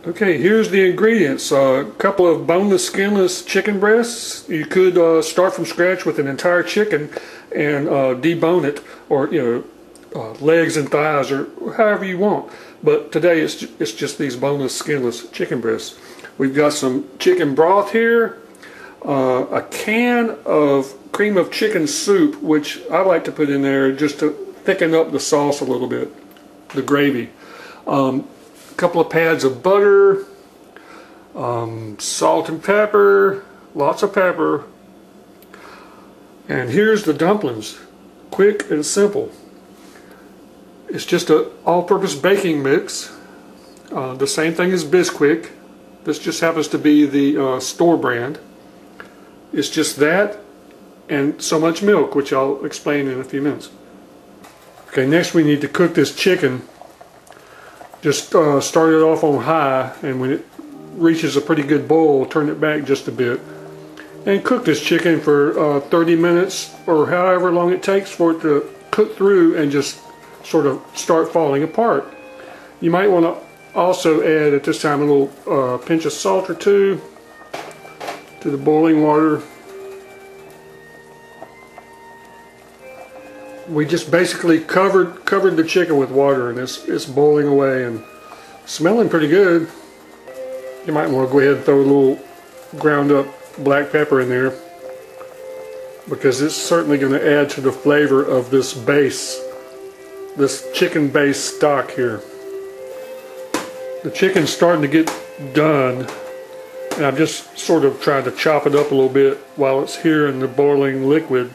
Okay, here's the ingredients. A couple of boneless, skinless chicken breasts. You could start from scratch with an entire chicken and debone it, or legs and thighs, or however you want. But today it's just these boneless, skinless chicken breasts. We've got some chicken broth here, a can of cream of chicken soup, which I like to put in there just to thicken up the sauce a little bit, the gravy. Couple of pads of butter, salt and pepper, lots of pepper, and here's the dumplings. Quick and simple. It's just an all-purpose baking mix, the same thing as Bisquick. This just happens to be the store brand. It's just that and so much milk, which I'll explain in a few minutes. Okay, next we need to cook this chicken. Just start it off on high, and when it reaches a pretty good boil, turn it back just a bit. And cook this chicken for 30 minutes or however long it takes for it to cook through and just sort of start falling apart. You might want to also add at this time a little pinch of salt or two to the boiling water. We just basically covered the chicken with water, and it's boiling away and smelling pretty good. You might want to go ahead and throw a little ground up black pepper in there, because it's certainly going to add to the flavor of this base, this chicken base stock here. The chicken's starting to get done, and I'm just sort of trying to chop it up a little bit while it's here in the boiling liquid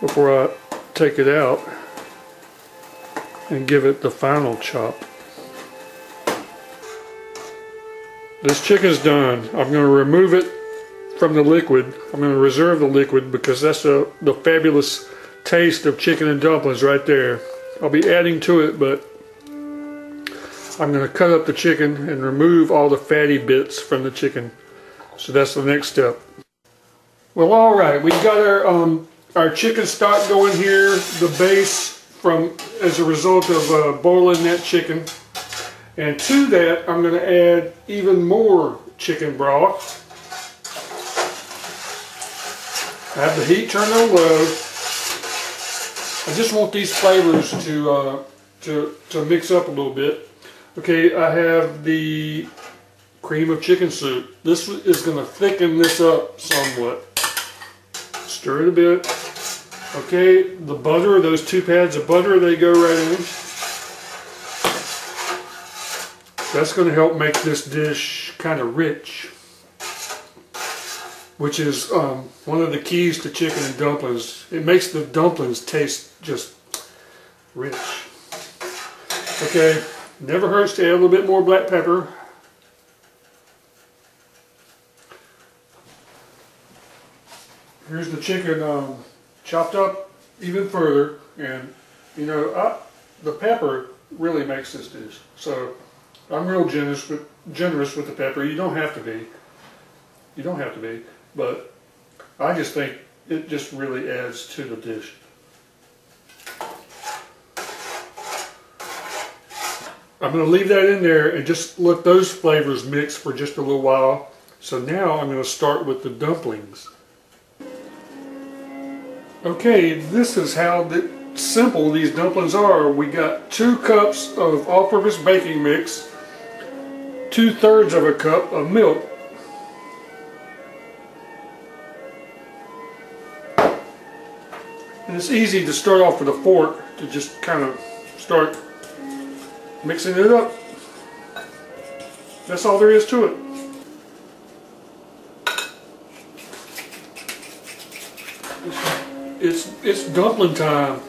before I take it out and give it the final chop. This chicken's done. I'm going to remove it from the liquid. I'm going to reserve the liquid because that's the fabulous taste of chicken and dumplings right there. I'll be adding to it, but I'm going to cut up the chicken and remove all the fatty bits from the chicken. So that's the next step. Well, alright, we've got our chicken stock going here, the base as a result of boiling that chicken. And to that, I'm going to add even more chicken broth. I have the heat turned on low. I just want these flavors to mix up a little bit. Okay, I have the cream of chicken soup. This is going to thicken this up somewhat. Stir it a bit. Okay, the butter, those 2 pads of butter, they go right in. That's going to help make this dish kind of rich, which is one of the keys to chicken and dumplings. It makes the dumplings taste just rich. Okay, never hurts to add a little bit more black pepper. Here's the chicken chopped up even further, and the pepper really makes this dish. So I'm real generous with the pepper. You don't have to be. You don't have to be, but I just think it just really adds to the dish. I'm going to leave that in there and just let those flavors mix for just a little while. So now I'm going to start with the dumplings. Okay, this is how simple these dumplings are. We got 2 cups of all-purpose baking mix, 2/3 of a cup of milk. And it's easy to start off with a fork to just kind of start mixing it up. That's all there is to it. It's dumpling time.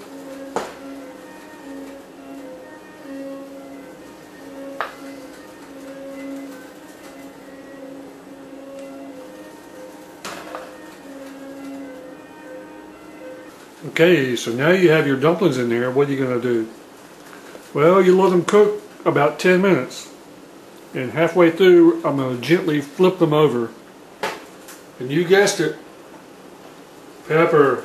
Okay, so now you have your dumplings in there. What are you going to do? Well, you let them cook about 10 minutes. And halfway through, I'm going to gently flip them over. And you guessed it, pepper.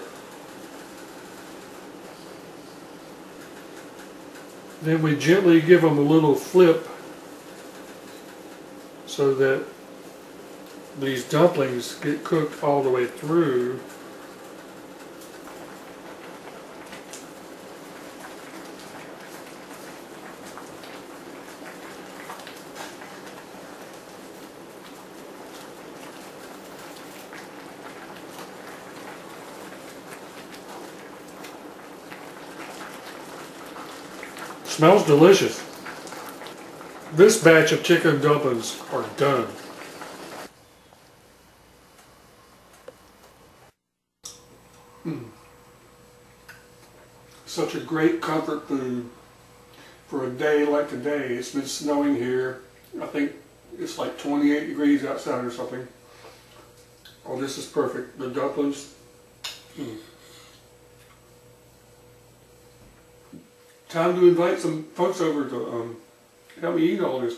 Then we gently give them a little flip so that these dumplings get cooked all the way through. Smells delicious. This batch of chicken dumplings are done. Such a great comfort food for a day like today. It's been snowing here. I think it's like 28 degrees outside or something. Oh, this is perfect. The dumplings. Time to invite some folks over to help me eat all this.